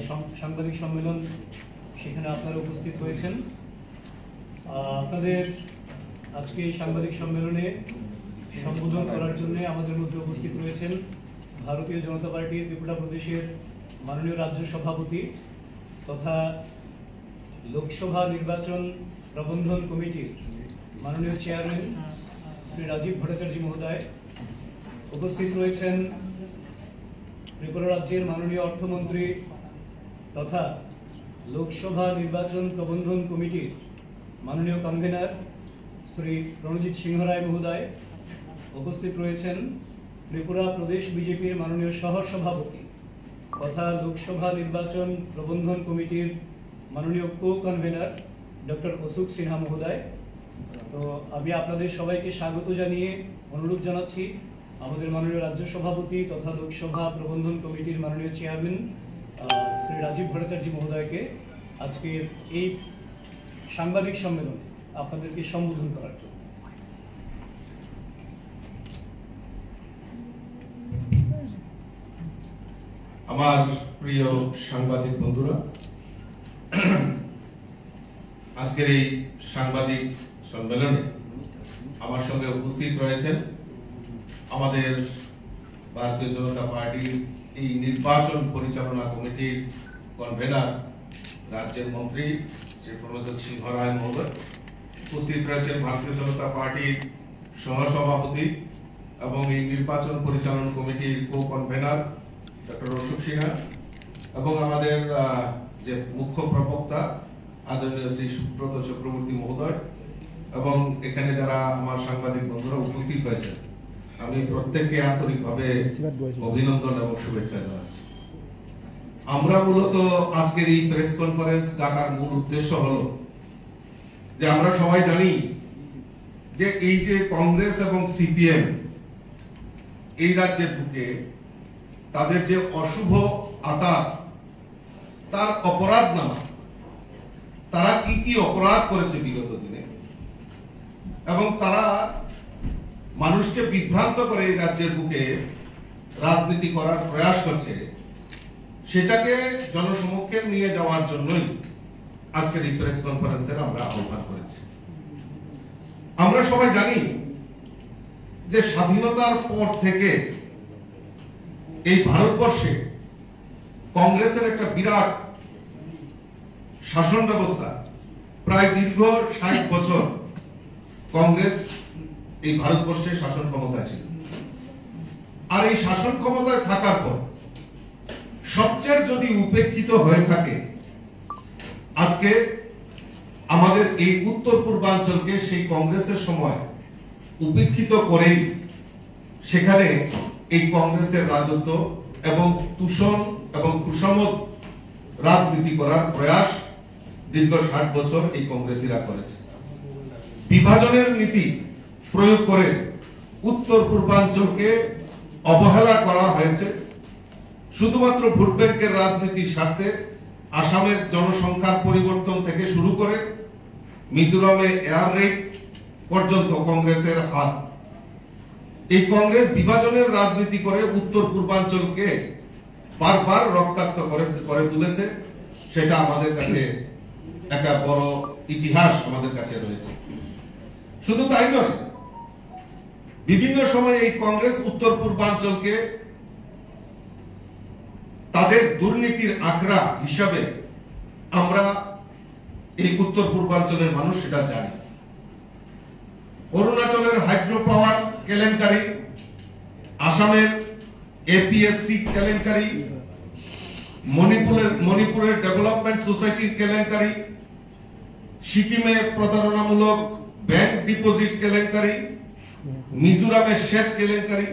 যে সাংবাদিক সম্মেলন, সেখানে আপনারা উপস্থিত হয়েছেন। আপনাদের আজকে এই সাংবাদিক সম্মেলনে সম্বোধন করার জন্য আমাদের মধ্যে উপস্থিত রয়েছেন ভারতীয় জনতা পার্টি ত্রিপুরা প্রদেশের মাননীয় রাজ্য সভাপতি তথা লোকসভা নির্বাচন প্রবন্ধন কমিটির মাননীয় চেয়ারম্যান শ্রী রাজীব ভট্টাচার্য মহোদয়। উপস্থিত রয়েছেন ত্রিপুরা রাজ্যের মাননীয় অর্থমন্ত্রী তথা লোকসভা নির্বাচন প্রবন্ধন কমিটির মাননীয় কনভেনার শ্রী রণজিৎ সিংহ রায় মহোদয়। উপস্থিত রয়েছেন ত্রিপুরা প্রদেশ বিজেপির মাননীয় সহ সভাপতি তথা লোকসভা নির্বাচন প্রবন্ধন কমিটির মাননীয় co convener doctor Ashok Sinha মহোদয়। তো আমি আপনাদের সবাইকে স্বাগত জানিয়ে অনুরোধ জানাচ্ছি আমাদের মাননীয় রাজ্য সভাপতি তথা লোকসভা প্রবন্ধন কমিটির মাননীয় চেয়ারম্যান শ্রী রাজীব ভট্টাচার্য মহোদয়কে আজকের এই সাংবাদিক সম্মেলনে আপনাদেরকে সম্বোধন করার জন্য। আমার প্রিয় সাংবাদিক বন্ধুরা, আজকের এই সাংবাদিক সম্মেলনে আমার সঙ্গে উপস্থিত রয়েছেন আমাদের ভারতীয় জনতা পার্টির এই নির্বাচন পরিচালনা কমিটির কনভেনার রাজ্যের মন্ত্রী শ্রী প্রণজিৎ সিংহ রায় মহোদয়। উপস্থিত রয়েছেন ভারতীয় জনতা পার্টির সহসভাপতি এবং এই নির্বাচন পরিচালন কমিটির co convener doctor Ashok Sinha এবং আমাদের যে মুখ্য প্রবক্তা আদরণীয় শ্রী সুব্রত চক্রবর্তী মহোদয় এবং এখানে যারা আমার সাংবাদিক বন্ধুরা উপস্থিত হয়েছেন, আমি প্রত্যেককে আন্তরিকভাবে অভিনন্দন এবং শুভেচ্ছা জানাচ্ছি। আমরা মূলত আজকের এই প্রেস কনফারেন্স ডাকার মূল উদ্দেশ্য হলো যে আমরা সবাই জানি যে এই যে কংগ্রেস এবং সিপিএম এই রাজ্যের বুকে তাদের যে অশুভ আতাত, তার অপরাধ নামা, তারা কি কি অপরাধ করেছে বিগত দিনে এবং তারা মানুষকে বিভ্রান্ত করে এই রাজ্যের বুকে রাজনীতি করার প্রয়াস করছে, সেটাকে জনসমক্ষে নিয়ে যাওয়ার জন্যই আজকের এই প্রেস কনফারেন্সের আমরা আহ্বান করেছি। আমরা সবাই জানি যে স্বাধীনতার পর থেকে এই ভারতবর্ষে কংগ্রেসের একটা বিরাট শাসন ব্যবস্থা, প্রায় দীর্ঘ 60 বছর কংগ্রেস এই ভারতবর্ষে শাসন ক্ষমতা ছিল। আর এই শাসন ক্ষমতায় থাকার পর সবচেয়ে যদি উপেক্ষিত হয়ে থাকে আজকে আমাদের এই উত্তর পূর্বাঞ্চলকে সেই কংগ্রেসের সময় উপেক্ষিত করেই সেখানে এই কংগ্রেসের রাজত্ব এবং তুষণ এবং কুসমত রাজনীতি করার প্রয়াস দীর্ঘ 60 বছর এই কংগ্রেসীরা করেছে। বিভাজনের নীতি প্রয়োগ করে উত্তর পূর্বাঞ্চলকে অবহেলা করা হয়েছে। শুধুমাত্র ভোট ব্যাংকের রাজনীতির স্বার্থে আসামের জনসংখ্যার পরিবর্তন থেকে শুরু করে মিজোরামে এয়ার রেড পর্যন্ত কংগ্রেসের হাত। এই কংগ্রেস বিভাজনের রাজনীতি করে উত্তর পূর্বাঞ্চলকে বারবার রক্তাক্ত করে তুলেছে। সেটা আমাদের কাছে একটা বড় ইতিহাস আমাদের কাছে রয়েছে। শুধু তাই নয়, বিভিন্ন সময়ে এই কংগ্রেস উত্তর পূর্বাঞ্চলকে তাদের দুর্নীতির আখড়া হিসাবে আমরা এই উত্তর পূর্বাঞ্চলের মানুষ সেটা জানি। অরুণাচলের হাইড্রো পাওয়ার কেলেঙ্কারি, আসামের এপিএসসি কেলেঙ্কারি, মণিপুরের ডেভেলপমেন্ট সোসাইটির কেলেঙ্কারি, সিকিমে প্রতারণামূলক ব্যাংক ডিপোজিট কেলেঙ্কারি, মিজোরামের সেচ কেলেঙ্কারি,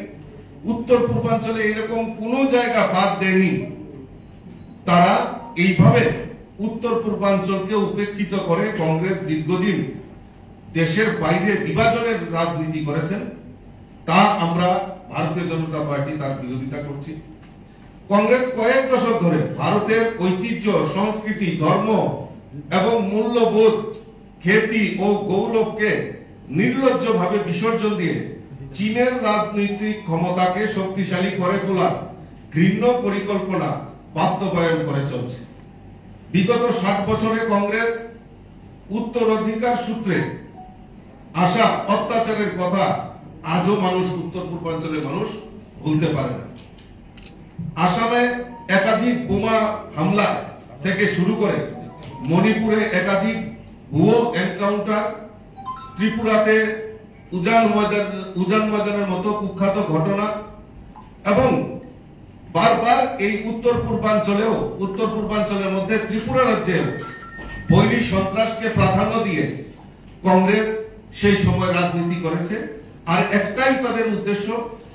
উত্তর পূর্বাঞ্চলে এরকম কোন জায়গা বাদ দেয়নি। তারা এইভাবে উত্তর পূর্বাঞ্চলকে উপেক্ষিত করে কংগ্রেস দীর্ঘদিন দেশের বাইরে বিভাজনের রাজনীতি করেছেন। তা আমরা ভারতীয় জনতা পার্টি তার বিরোধিতা করছি। কংগ্রেস কয়েক দশক ধরে ভারতের ঐতিহ্য, সংস্কৃতি, ধর্ম এবং মূল্যবোধ, খ্যাতি ও গৌরবকে নির্লজ্জভাবে বিসর্জন দিয়ে চীনের রাজনৈতিক ক্ষমতাকে শক্তিশালী করে তোলার ঘৃণ্য পরিকল্পনা বাস্তবায়ন করে চলছে। বিগত 60 বছরে কংগ্রেস উত্তরাধিকার সূত্রে আসা অত্যাচারের কথা আজও মানুষ, উত্তর পূর্বাঞ্চলের মানুষ ভুলতে পারে না। আসামে একাধিক বোমা হামলা থেকে শুরু করে মণিপুরে একাধিক ভুয়ো এনকাউন্টার, ত্রিপুরাতে উজান ময়দানের মতো কুখ্যাত ঘটনা এবং বারবার এই উত্তর পূর্বাঞ্চলের মধ্যে ত্রিপুরা রাজ্যে বৈরী সন্ত্রাসকে প্রাধান্য দিয়ে কংগ্রেস সেই সময় রাজনীতি করেছে। আর একটাই তাদের উদ্দেশ্য,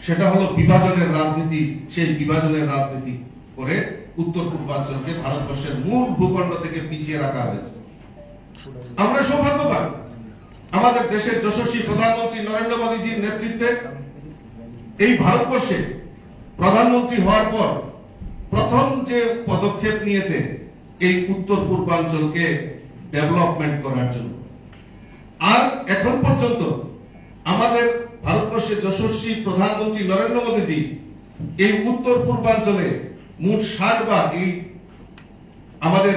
সেটা হলো বিভাজনের রাজনীতি। সেই বিভাজনের রাজনীতি করে উত্তর পূর্বাঞ্চলকে ভারতবর্ষের মূল ভূখণ্ড থেকে পিছিয়ে রাখা হয়েছে। আমরা সৌভাগ্যবান, আমাদের দেশের যশস্বী প্রধানমন্ত্রী নরেন্দ্র মোদীজির নেতৃত্বে এই ভারতবর্ষে প্রধানমন্ত্রী হওয়ার পর প্রথম যে পদক্ষেপ নিয়েছে এই উত্তর পূর্বাঞ্চলকে ডেভেলপমেন্ট করার জন্য। আর এখন পর্যন্ত আমাদের ভারতবর্ষের যশস্বী প্রধানমন্ত্রী নরেন্দ্র মোদীজি এই উত্তর পূর্বাঞ্চলে মোট 60 বার আমাদের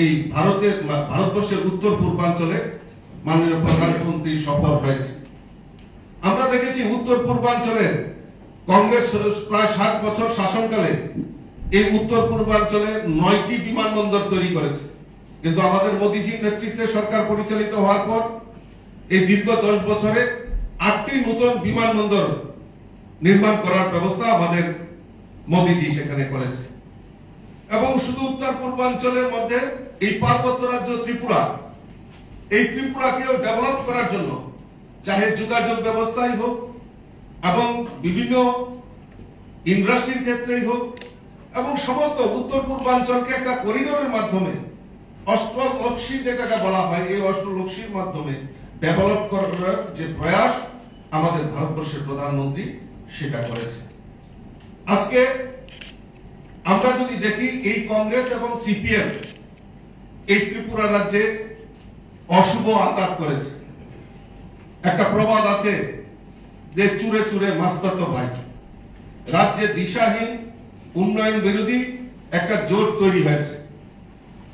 এই ভারতবর্ষের উত্তর পূর্বাঞ্চলে মাননীয় প্রধানমন্ত্রী সফর হয়েছে। আমরা দেখেছি উত্তর পূর্বাঞ্চলের কংগ্রেস প্রায় 60 বছর শাসনকালে এই উত্তর পূর্বাঞ্চলে 9টি বিমানবন্দর তৈরি করেছে। কিন্তু আমাদের মোদীজির নেতৃত্বে সরকার পরিচালিত হওয়ার পর এই দীর্ঘ 10 বছরে 8টি নতুন বিমানবন্দর নির্মাণ করার ব্যবস্থা আমাদের মোদীজি সেখানে করেছে। এবং শুধু উত্তর পূর্বাঞ্চলের মধ্যে এই পার্বত্য রাজ্য ত্রিপুরা, এই ত্রিপুরাকেও ডেভেলপ করার জন্য চাহে যোগাযোগ ব্যবস্থাই হোক এবং বিভিন্ন ইন্ডাস্ট্রির ক্ষেত্রেই হোক এবং সমস্ত উত্তর পূর্বাঞ্চলকে একটা করিডোরের মাধ্যমে অষ্টলক্ষ্মী যেটাকে বলা হয়, এই অষ্টলক্ষ্মীর মাধ্যমে ডেভেলপ করার যে প্রয়াস আমাদের ভারতবর্ষের প্রধানমন্ত্রী সেটা করেছে। আজকে আমরা যদি দেখি এই কংগ্রেস এবং সিপিএম এই ত্রিপুরা রাজ্যে অশুভ আঘাত করেছে। একটা প্রবাদ আছে যে চুরে চুরে মাস্তাতো ভাই। রাজ্যে দিশাহীন উন্নয়ন বিরোধী একটা জোট তৈরি হয়েছে।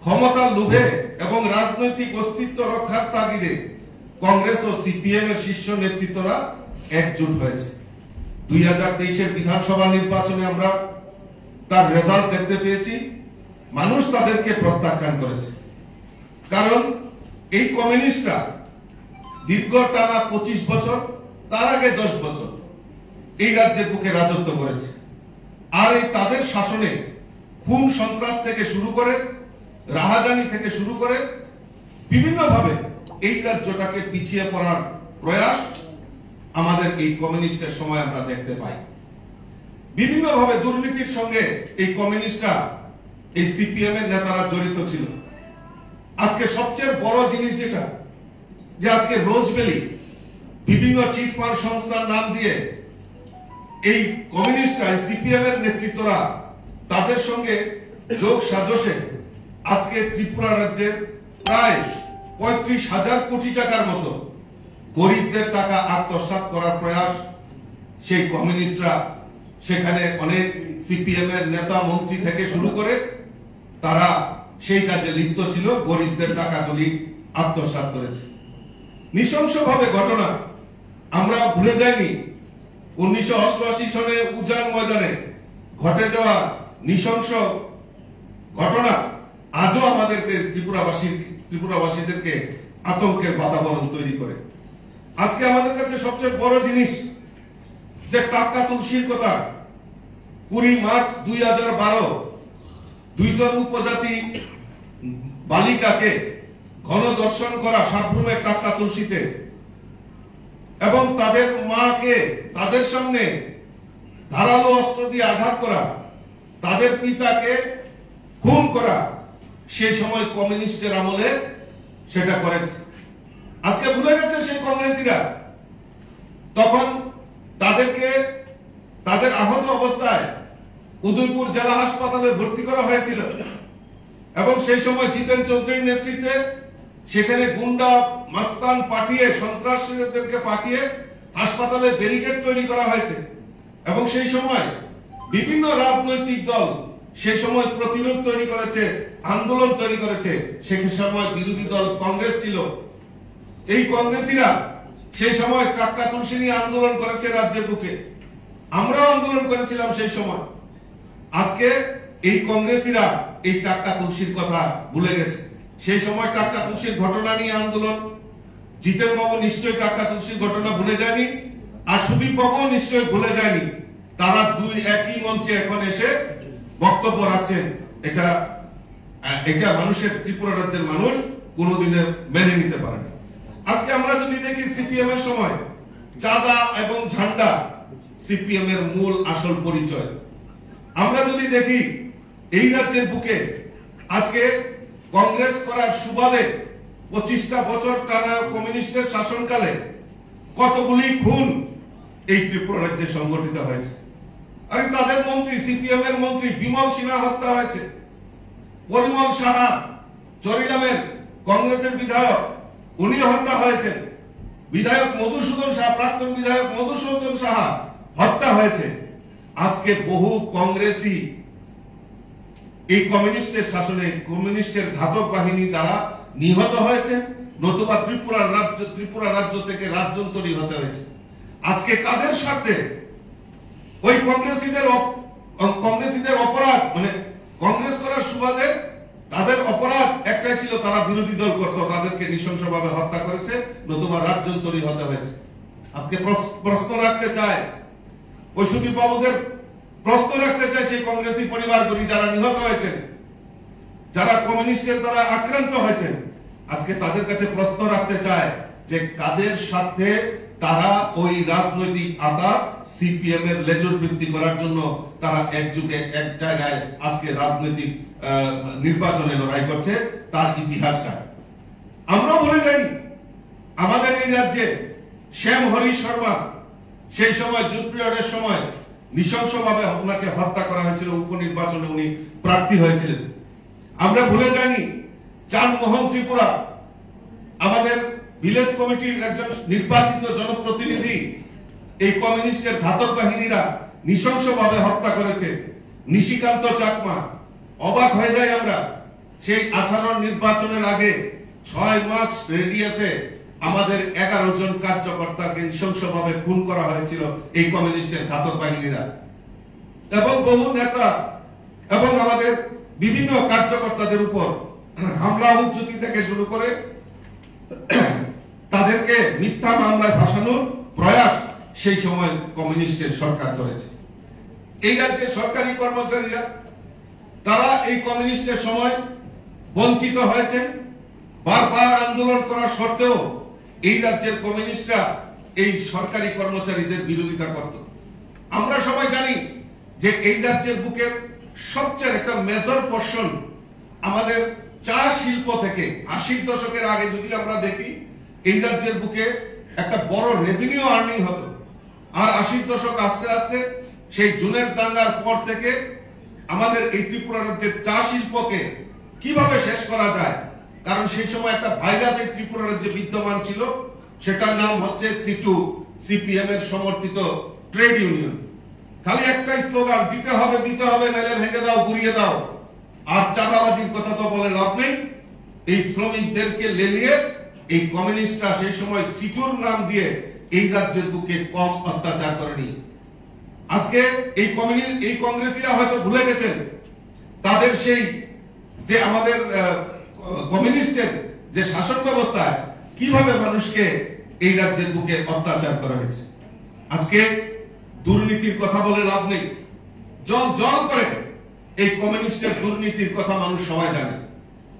ক্ষমতার লোভে এবং রাজনৈতিক অস্তিত্ব রক্ষার তাগিদে কংগ্রেস ও সিপিএম এর শীর্ষ নেতৃত্বরা একজোট হয়েছে। 2023-এর বিধানসভা নির্বাচনে আমরা তার রেজাল্ট দেখতে পেয়েছি। মানুষ তাদেরকে প্রত্যাখ্যান করেছে, কারণ এই কমিউনিস্টরা দীর্ঘ টানা 25 বছর, তার আগে 10 বছর এই রাজ্যের বুকে রাজত্ব করেছে। আর এই তাদের শাসনে খুন সন্ত্রাস থেকে শুরু করে, রাহাজানি থেকে শুরু করে বিভিন্নভাবে এই রাজ্যটাকে পিছিয়ে পড়ার প্রয়াস আমাদের এই কমিউনিস্টের সময় আমরা দেখতে পাই। বিভিন্নভাবে দুর্নীতির সঙ্গে এই কমিউনিস্টরা, এই সিপিএম এর নেতারা জড়িত ছিল। আজকে সবচেয়ে বড় জিনিস যেটা, যে আজকে রোজভ্যালি বিভিন্ন চিটফান্ড সংস্থার নাম দিয়ে এই কমিউনিস্টরা, সিপিএম এর নেতৃত্বরা তাদের সঙ্গে যোগ সাজসে আজকে ত্রিপুরা রাজ্যের প্রায় 35,000 কোটি টাকার মতো গরিবদের টাকা আত্মসাৎ করার প্রয়াস সেই কমিউনিস্টরা, সেখানে অনেক সিপিএম এর নেতা মন্ত্রী থেকে শুরু করে তারা সেই কাজে লিপ্ত ছিল, গরিবদের টাকাগুলি আত্মসাৎ করেছে। নৃশংসভাবে ঘটনা আমরা ভুলে যাইনি। 1988 সনে উজান ময়দানে ঘটে যাওয়া নৃশংস ঘটনা আজও আমাদেরকে ত্রিপুরাবাসীদেরকে আতঙ্কের বাতাবরণ তৈরি করে। আজকে আমাদের কাছে সবচেয়ে বড় জিনিস যে টাকা তুলসীর কথা, 20 মার্চ 2012 দুইজন উপজাতি বালিকাকে গণধর্ষণ করা সাবরুমের টাকা তুলসীতে, এবং তাদের মাকে তাদের সামনে ধারালো অস্ত্র দিয়ে আঘাত করা, তাদের পিতাকে খুন করা, সেই সময় কমিউনিস্টের আমলে সেটা করেছে। আজকে ভুলে গেছে সেই কংগ্রেসীরা। তখন তাদেরকে তাদের আহত অবস্থায় উদয়পুর জেলা হাসপাতালে ভর্তি করা হয়েছিল এবং সেই সময় জিতেন চৌধুরীর নেতৃত্বে সেখানে গুন্ডা মাস্তান পাঠিয়ে, সন্ত্রাসীদেরকে পাঠিয়ে হাসপাতালে ব্যারিকেড তৈরি করা হয়েছে। এবং সেই সময় বিভিন্ন রাজনৈতিক দল সেই সময় প্রতিরোধ তৈরি করেছে, আন্দোলন তৈরি করেছে, সেই সময় বিরোধী দল কংগ্রেস ছিল। এই কংগ্রেসীরা সেই সময় টাটকা তুলসী নিয়ে আন্দোলন করেছে রাজ্যের বুকে, আমরাও আন্দোলন করেছিলাম সেই সময়। আজকে এই কংগ্রেসীরা এই টাটকা তুলসীর কথা ভুলে গেছে। সেই সময় টাটকা তুলসীর ঘটনা নিয়ে আন্দোলন, জিতেন বাবু নিশ্চয়ই টাটকা তুলসীর ঘটনা ভুলে যায়নি, আর সুদীপ বাবুও নিশ্চয়ই ভুলে যায়নি। তারা দুই একই মঞ্চে এখন এসে বক্তব্য রাখছেন। এটা মানুষের, ত্রিপুরা রাজ্যের মানুষ কোনোদিনে মেনে নিতে পারে না। আজকে আমরা যদি দেখি সিপিএম এর সময় চাঁদা এবং ঝান্ডা সিপিএম এর মূল আসল পরিচয়। আমরা যদি দেখি এই রাজ্যের বুকে আজকে কংগ্রেস করার সুবাদে 25টা বছর টানা কমিউনিস্টের শাসনকালে কতগুলি খুন এই ত্রিপুরা রাজ্যে সংগঠিত হয়েছে। আরে তাদের মন্ত্রী, সিপিএম এর মন্ত্রী বিমল সিনহা হত্যা হয়েছে, পরিমল সাহা চরিলামের কংগ্রেসের বিধায়ক, উনি হত্যা হয়েছেন, বিধায়ক মধুসূদন সাহা, প্রাক্তন বিধায়ক মধুসূদন সাহা হত্যা হয়েছে। আজকে বহু কংগ্রেসী এই কমিউনিস্টের শাসনে, কমিউনিস্টের ঘাতক বাহিনী দ্বারা নিহত হয়েছে, নতুবা ত্রিপুরা রাজ্য থেকে রাজ্যান্তরী হতে হয়েছে। আজকে কাদের স্বার্থে ওই কংগ্রেসীদের অপরাধ, মানে কংগ্রেস করার সুবাদে তাদের অপরাধ একটাই ছিল, তারা বিরোধী দল করত, তাদেরকে নৃশংসভাবে হত্যা করেছে, নতুবা রাজ্যান্তরী হতে হয়েছে। আজকে প্রশ্ন রাখতে চায় ওই সুদীপ বাবুদের, প্রশ্ন রাখতে চায় সেই কংগ্রেসী পরিবারগুলি যারা নিহত হয়েছেন, যারা কমিউনিস্টের দ্বারা আক্রান্ত হয়েছেন। আজকে তাদের কাছে প্রশ্ন রাখতে চায় যে কাদের সাথে তারা ওই রাজনৈতিক আতা সিপিএম এর লেজর বৃদ্ধি করার জন্য তারা একযুগে এক জায়গায় আজকে রাজনৈতিক নির্বাচনে লড়াই করছে, তার ইতিহাসটা আমরা বলে যাইনি। আমাদের এই রাজ্যে শ্যাম হরি শর্মা সেই সময় জুট পিরিয়ডের সময় নৃশংসভাবে ওনাকে হত্যা করা হয়েছিল, উপনির্বাচনে উনি প্রার্থী হয়েছিলেন। আমরা ভুলে যাইনি চাঁদ মোহন ত্রিপুরা, আমাদের ভিলেজ কমিটির একজন নির্বাচিত জনপ্রতিনিধি, এই কমিউনিস্টের ঘাতক বাহিনীরা নৃশংসভাবে হত্যা করেছে। নিশিকান্ত চাকমা, অবাক হয়ে যাই আমরা, সেই 18 নির্বাচনের আগে 6 মাস রেডিয়াসে আমাদের 11 জন কার্যকর্তাকে নৃশংসভাবে খুন করা হয়েছিল এই কমিউনিস্টের ঘাতক বাহিনীরা, এবং বহু নেতা এবং আমাদের বিভিন্ন কার্যকর্তাদের উপর হামলা হুজ্জুতি থেকে শুরু করে তাদেরকে মিথ্যা মামলায় ফাঁসানোর প্রয়াস সেই সময় কমিউনিস্টের সরকার করেছে। এই রাজ্যের সরকারি কর্মচারীরা তারা এই কমিউনিস্টের সময় বঞ্চিত হয়েছেন। বারবার আন্দোলন করার সত্ত্বেও এই রাজ্যের কমিউনিস্টরা এই সরকারি কর্মচারীদের বিরোধিতা করত। আমরা সবাই জানি যে এই রাজ্যের বুকের সবচেয়ে একটা মেজর পোরশন আমাদের চা শিল্প থেকে 80 দশকের আগে যদি আমরা দেখি, এই রাজ্যের বুকে একটা বড় রেভিনিউ আর্নিং হতো। আর 80 দশক আস্তে আস্তে সেই জুনের দাঙ্গার পর থেকে আমাদের এই ত্রিপুরা রাজ্যের চা শিল্পকে কিভাবে শেষ করা যায়, কারণ সেই সময় একটা ভাইরাস এই ত্রিপুরা রাজ্যে বিদ্যমান ছিল, সেটার নাম হচ্ছে সিটু, সিপিএম এর সমর্থিত ট্রেড ইউনিয়ন। খালি একটাই স্লোগান, দিতে হবে নালে ভেঙে দাও, গুড়িয়ে দাও। আর চাঁদাবাজির কথা তো বলে লাভ নেই। এই শ্রমিকদেরকে লেলিয়ে এই কমিউনিস্টরা সেই সময় সিটুর নাম দিয়ে এই রাজ্যের বুকে কম অত্যাচার করেনি। আজকে এই কংগ্রেসীরা হয়তো ভুলে গেছেন তাদের সেই যে আমাদের কমিউনিস্টের যে শাসন ব্যবস্থায় কিভাবে মানুষকে এই রাজ্যের বুকে অত্যাচার করা হয়েছে। আজকে দুর্নীতির কথা বলে লাভ নেই, জল জল করে এই কমিউনিস্টের দুর্নীতির কথা মানুষ সবাই জানে।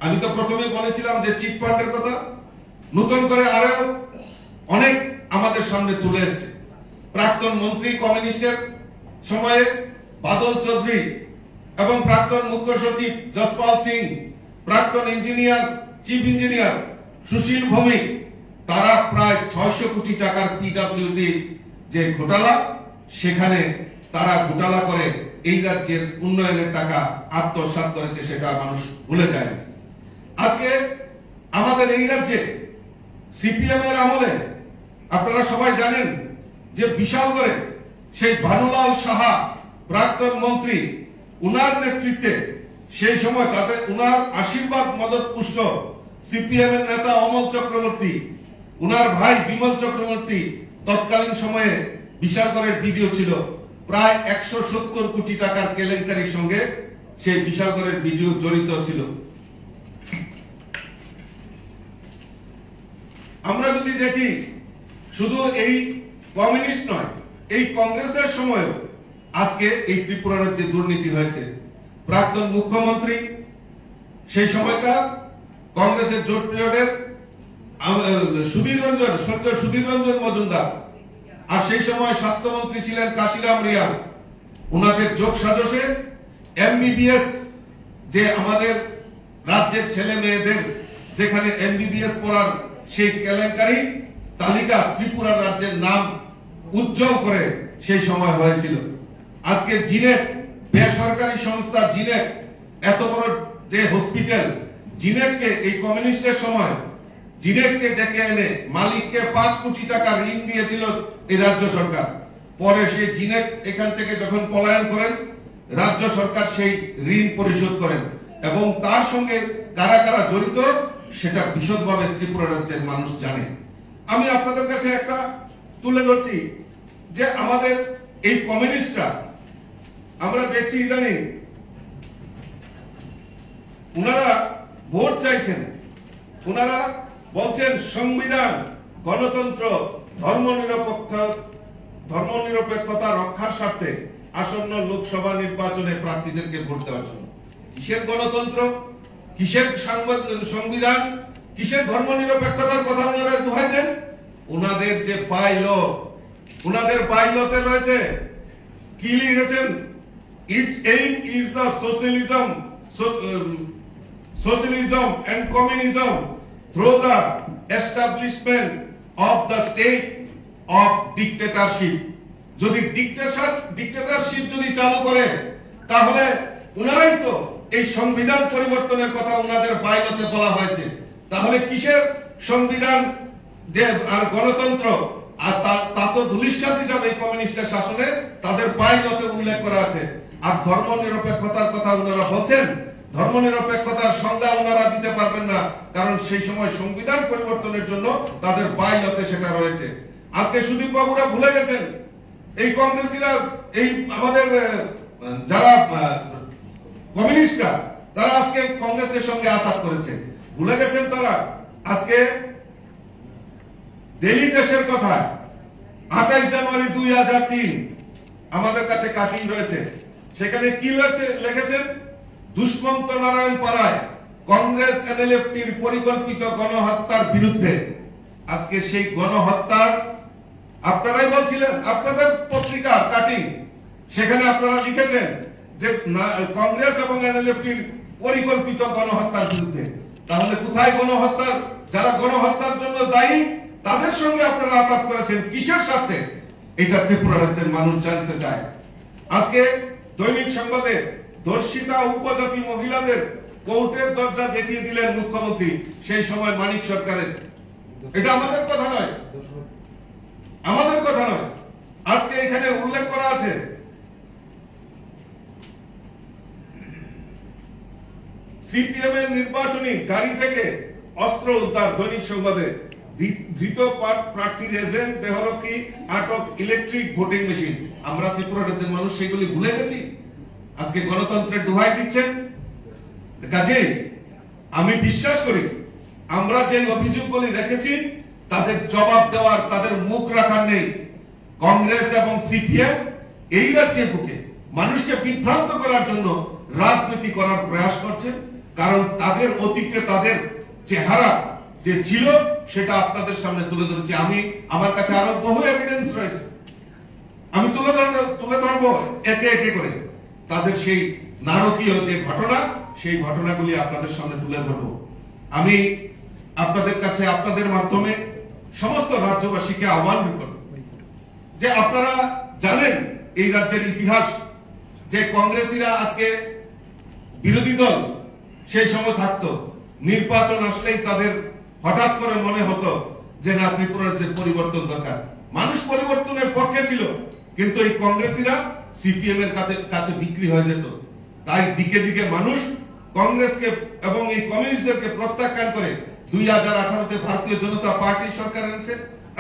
আমি তো প্রথমে বলেছিলাম যে চিটফান্ডের কথা, নতুন করে আরো অনেক আমাদের সামনে তুলে এসেছে। প্রাক্তন মন্ত্রী কমিউনিস্টের সময়ে বাদল চৌধুরী এবং প্রাক্তন মুখ্য সচিব যশপাল সিং, প্রাক্তন ইঞ্জিনিয়ার, চিফ ইঞ্জিনিয়ার সুশীল ভৌমিক, তারা প্রায় 600 কোটি টাকার পিডব্লিউডি যে ঘোটালা, সেখানে তারা ঘোটালা করে এই রাজ্যের উন্নয়নের টাকা আত্মসাৎ করেছে, সেটা মানুষ ভুলে যায়। আজকে আমাদের এই রাজ্যে সিপিএম এর আমলে আপনারা সবাই জানেন যে বিশাল করে সেই ভানুলাল সাহা প্রাক্তন মন্ত্রী, উনার নেতৃত্বে সেই সময় তাদের উনার আশীর্বাদ মদত পুষ্ট সিপিএম এর নেতা অমল চক্রবর্তী, উনার ভাই বিমল চক্রবর্তী তৎকালীন সময়ে বিশালগড়ের ভিডিও ছিল প্রায় 170 কোটি টাকার কেলেঙ্কারির সঙ্গে সেই বিশালগড়ের ভিডিও জড়িত ছিল। আমরা যদি দেখি শুধু এই কমিউনিস্ট নয়, এই কংগ্রেসের সময় আজকে এই ত্রিপুরা রাজ্যে দুর্নীতি হয়েছে। প্রাক্তন মুখ্যমন্ত্রী সেই সময়কার কংগ্রেসের জোট পিরিয়ডের সুধীর রঞ্জন মজুমদার, আর সেই সময় স্বাস্থ্যমন্ত্রী ছিলেন কাশিরাম রিয়াং। উনাদের যোগ সাজসে এমবিবিএস, যে আমাদের রাজ্যের ছেলে মেয়েদের যেখানে এমবিবিএস পড়ার সেই কেলেঙ্কারি তালিকা ত্রিপুরা রাজ্যের নাম উজ্জ্বল করে সেই সময় হয়েছিল। আজকে জিনেট, বেসরকারি সংস্থা জিনেট, এত বড় যে হসপিটাল, জিনেটকে এই কমিউনিস্টের সময় জিনেটকে ডেকে এনে মালিককে 5 কোটি টাকা ঋণ দিয়েছিল এই রাজ্য সরকার। পরে সেই জিনেট এখান থেকে যখন পলায়ন করেন, রাজ্য সরকার সেই ঋণ পরিশোধ করেন এবং তার সঙ্গে কারা কারা জড়িত সেটা বিশদভাবে ত্রিপুরা রাজ্যের মানুষ জানে। আমি আপনাদের কাছে একটা তুলে ধরছি যে আমাদের এই কমিউনিস্টরা, আমরা দেখছি ইদানিং উনারা ভোট চাইছেন, উনারা বলছেন সংবিধান, গণতন্ত্র, ধর্মনিরপেক্ষতা রক্ষার স্বার্থে আসন্ন লোকসভা নির্বাচনে প্রার্থীদেরকে ভোট দেওয়ার জন্য। কিসের গণতন্ত্র, কিসের সংবিধান, কিসের ধর্মনিরপেক্ষতার কথা ওনারা দোহাই দেন? ওনাদের যে বাইলো, ওনাদের বাইলোতে রয়েছে কি লিখেছেন? It's aim is the socialism and communism through the establishment of the state of dictatorship. যদি ডিক্টেটরশিপ যদি চালু করে তাহলে ওনারাই তো এই সংবিধান পরিবর্তনের কথা ওনাদের বাইলোতে বলা হয়েছে। তাহলে কিসের সংবিধান যে আর গণতন্ত্র, আর তা তো ধূলিসাৎ হিসাবে এই কমিউনিস্টের শাসনে তাদের বাইলোতে উল্লেখ করা আছে। আর ধর্মনিরপেক্ষতার কথা ওনারা বলছেন, ধর্মনিরপেক্ষতার সংজ্ঞা ওনারা দিতে পারবেন না, কারণ সেই সময় সংবিধান পরিবর্তনের জন্য তাদের বাইলতে সেটা রয়েছে। আজকে সুদীপ বাবুরা ভুলে গেছেন, এই কংগ্রেসীরা, এই আমাদের যারা কমিউনিস্টরা, তারা আজকে কংগ্রেসের সঙ্গে আঘাত করেছে, ভুলে গেছেন তারা। আজকে দিল্লি দেশের কথা 28 জানুয়ারি 2003 আমাদের কাছে কাটিং রয়েছে, সেখানে কি লিখেছেন? দুষ্মন্ত নারায়ণ পাড়ায় কংগ্রেস এনএলএফটির পরিকল্পিত গণহত্যার বিরুদ্ধে। আজকে সেই গণহত্যার আপনারাই বলছিলেন, আপনাদের পত্রিকা কাটিং, সেখানে আপনারা লিখেছেন যে কংগ্রেস এবং এনএলএফটির পরিকল্পিত গণহত্যার বিরুদ্ধে। তাহলে কোথায় গণহত্যার, যারা গণহত্যার জন্য দায়ী তাদের সঙ্গে আপনারা আঘাত করেছেন কিসের সাথে? এটা ত্রিপুরা রাজ্যের মানুষ জানতে চায়। আজকে দৈনিক সংবাদে ধর্ষিতা উপজাতি মহিলাদের কোর্টের দরজা দেখিয়ে দিলেন মুখ্যমন্ত্রী সেই সময় মানিক সরকারের। এটা আমাদের কথা নয়, আমাদের কথা নয়। আজকে এখানে উল্লেখ করা আছে সিপিএম এর নির্বাচনী গাড়ি থেকে অস্ত্র উদ্ধার। দৈনিক সংবাদে ধৃত প্রার্থীর এজেন্ট দেহরক্ষী আটক, ইলেকট্রিক ভোটিং মেশিন। আমরা ত্রিপুরা রাজ্যের মানুষ সেগুলি ভুলে গেছি, আজকে গণতন্ত্রের দোহাই দিচ্ছেন। কাজে আমি বিশ্বাস করি আমরা যে অভিযোগগুলি রেখেছি তাদের জবাব দেওয়ার, তাদের মুখ রাখার নেই। কংগ্রেস এবং সিপিএম এই রাজ্যের বুকে মানুষকে বিভ্রান্ত করার জন্য রাজনীতি করার প্রয়াস করছে, কারণ তাদের অতীতে তাদের চেহারা যে ছিল সেটা আপনাদের সামনে তুলে ধরেছি। আমার কাছে আরো বহু এভিডেন্স রয়েছে, আমি তুলে ধরবো একে একে করে তাদের সেই নারকীয় যে ঘটনা, সেই ঘটনাগুলি আপনাদের সামনে তুলে ধরবো। আমি আপনাদের কাছে, আপনাদের মাধ্যমে সমস্ত রাজ্যবাসীকে আহ্বান করব যে আপনারা জানেন এই রাজ্যের ইতিহাস, যে কংগ্রেসীরা আজকে বিরোধী দল সেই সময় থাকতো, নির্বাচন আসলেই তাদের হঠাৎ করে মনে হতো যে না, ত্রিপুরা রাজ্যের পরিবর্তন দরকার। মানুষ পরিবর্তনের পক্ষে ছিল, কিন্তু এই কংগ্রেসীরা সিপিএম এর কাছে বিক্রি হয়ে যেত। তাই দিকে দিকে মানুষ কংগ্রেসকে এবং এই কমিউনিস্টদেরকে প্রত্যাখ্যান করে 2018-তে ভারতীয় জনতা পার্টি সরকার এনেছে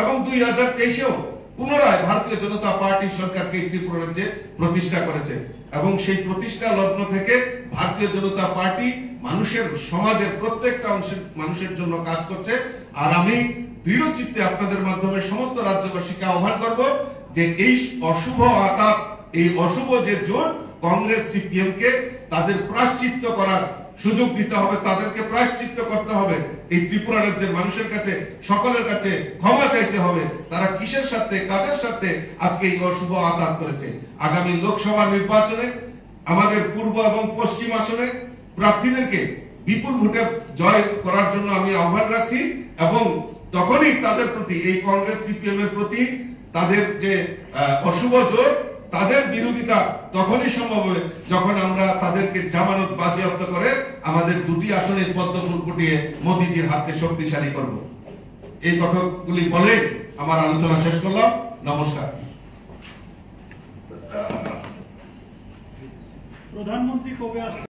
এবং 2023-এও পুনরায় ভারতীয় জনতা পার্টি সরকারকে ত্রিপুরা রাজ্যে প্রতিষ্ঠা করেছে এবং সেই প্রতিষ্ঠা লগ্ন থেকে ভারতীয় জনতা পার্টি মানুষের সমাজের প্রত্যেকটা অংশের মানুষের জন্য কাজ করছে। আর আমি দৃঢ় চিত্তে আপনাদের মাধ্যমে সমস্ত রাজ্যবাসীকে আহ্বান করব যে এই অশুভ আঘাত, এই অশুভ যে জোট, কংগ্রেস সিপিএম কে তাদের প্রায়শ্চিত্ত করার সুযোগ দিতে হবে, তাদেরকে প্রায়শ্চিত্ত করতে হবে। এই ত্রিপুরা রাজ্যের মানুষের কাছে, সকলের কাছে ক্ষমা চাইতে হবে তারা কিসের সাথে, কাদের সাথে আজকে এই অশুভ আঘাত করেছে। আগামী লোকসভা নির্বাচনে আমাদের পূর্ব এবং পশ্চিম আসনে প্রার্থীদেরকে বিপুল ভোটে জয় করার জন্য আমি আহ্বান রাখছি এবং তখনই তাদের প্রতি, এই কংগ্রেস সিপিএম এর প্রতি তাদের যে অশুভ জোট, তাদের বিরোধিতা তখনই সম্ভব হবে যখন আমরা তাদেরকে জামানত বাজেয়াপ্ত করে আমাদের দুটি আসনের পদ্মফুল ফুটিয়ে মোদিজির হাতকে শক্তিশালী করব। এই কথাগুলি বলে আমার আলোচনা শেষ করলাম। নমস্কার। প্রধানমন্ত্রী কবে আসছেন?